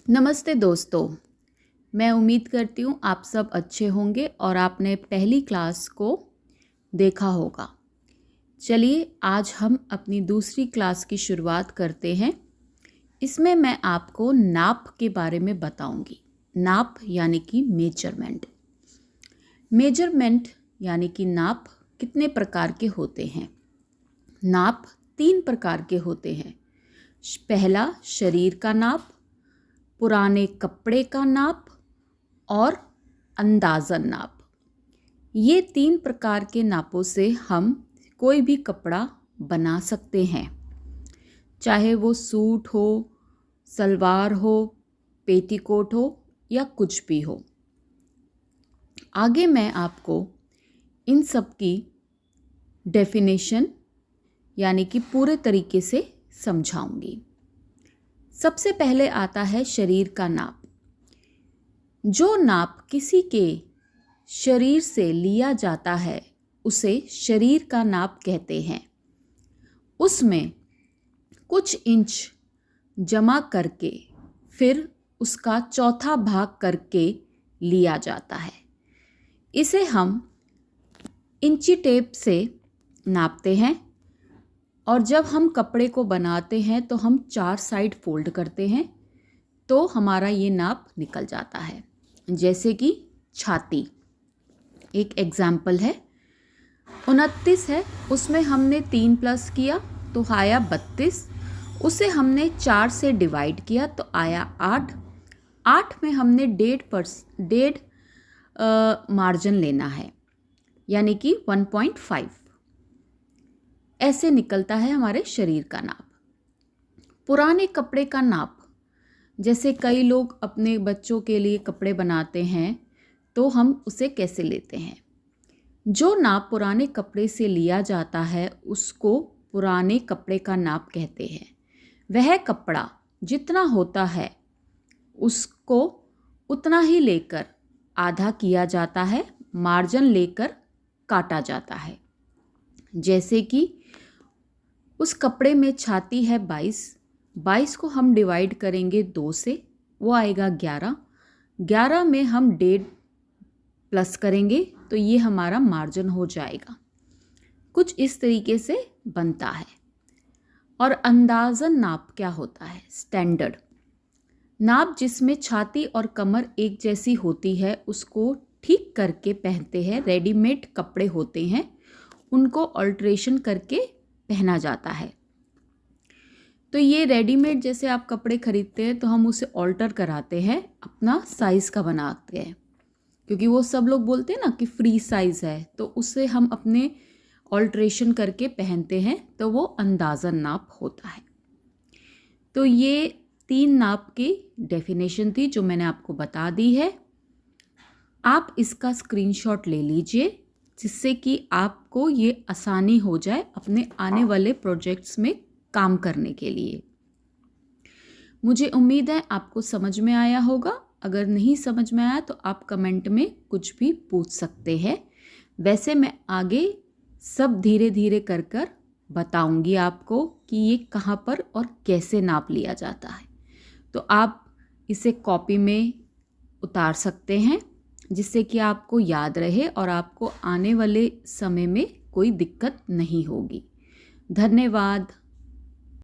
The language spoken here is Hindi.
नमस्ते दोस्तों। मैं उम्मीद करती हूँ आप सब अच्छे होंगे और आपने पहली क्लास को देखा होगा। चलिए आज हम अपनी दूसरी क्लास की शुरुआत करते हैं। इसमें मैं आपको नाप के बारे में बताऊंगी। नाप यानी कि मेजरमेंट। मेजरमेंट यानी कि नाप कितने प्रकार के होते हैं? नाप 3 प्रकार के होते हैं। पहला शरीर का नाप, पुराने कपड़े का नाप और अंदाज़न नाप। ये 3 प्रकार के नापों से हम कोई भी कपड़ा बना सकते हैं, चाहे वो सूट हो, सलवार हो, पेटीकोट हो या कुछ भी हो। आगे मैं आपको इन सब की डेफिनेशन यानी कि पूरे तरीके से समझाऊंगी। सबसे पहले आता है शरीर का नाप। जो नाप किसी के शरीर से लिया जाता है उसे शरीर का नाप कहते हैं। उसमें कुछ इंच जमा करके फिर उसका चौथा भाग करके लिया जाता है। इसे हम इंची टेप से नापते हैं और जब हम कपड़े को बनाते हैं तो हम 4 साइड फोल्ड करते हैं तो हमारा ये नाप निकल जाता है। जैसे कि छाती एक एग्जाम्पल है, 29 है, उसमें हमने 3 प्लस किया तो आया 32। उसे हमने 4 से डिवाइड किया तो आया 8। 8 में हमने 1.5 मार्जिन लेना है यानी कि 1.5। ऐसे निकलता है हमारे शरीर का नाप। पुराने कपड़े का नाप, जैसे कई लोग अपने बच्चों के लिए कपड़े बनाते हैं तो हम उसे कैसे लेते हैं? जो नाप पुराने कपड़े से लिया जाता है उसको पुराने कपड़े का नाप कहते हैं। वह कपड़ा जितना होता है उसको उतना ही लेकर आधा किया जाता है, मार्जिन लेकर काटा जाता है। जैसे कि उस कपड़े में छाती है 22 को हम डिवाइड करेंगे 2 से, वो आएगा 11। 11 में हम 1.5 प्लस करेंगे तो ये हमारा मार्जिन हो जाएगा। कुछ इस तरीके से बनता है। और अंदाज़न नाप क्या होता है? स्टैंडर्ड नाप जिसमें छाती और कमर एक जैसी होती है उसको ठीक करके पहनते हैं। रेडीमेड कपड़े होते हैं उनको अल्ट्रेशन करके पहना जाता है। तो ये रेडीमेड जैसे आप कपड़े खरीदते हैं तो हम उसे ऑल्टर कराते हैं, अपना साइज़ का बनाते हैं, क्योंकि वो सब लोग बोलते हैं ना कि फ्री साइज़ है, तो उससे हम अपने ऑल्ट्रेशन करके पहनते हैं, तो वो अंदाज़न नाप होता है। तो ये 3 नाप की डेफिनेशन थी जो मैंने आपको बता दी है। आप इसका स्क्रीनशॉट ले लीजिए जिससे कि आपको ये आसानी हो जाए अपने आने वाले प्रोजेक्ट्स में काम करने के लिए। मुझे उम्मीद है आपको समझ में आया होगा। अगर नहीं समझ में आया तो आप कमेंट में कुछ भी पूछ सकते हैं। वैसे मैं आगे सब धीरे धीरे कर बताऊंगी आपको कि ये कहाँ पर और कैसे नाप लिया जाता है। तो आप इसे कॉपी में उतार सकते हैं जिससे कि आपको याद रहे और आपको आने वाले समय में कोई दिक्कत नहीं होगी। धन्यवाद।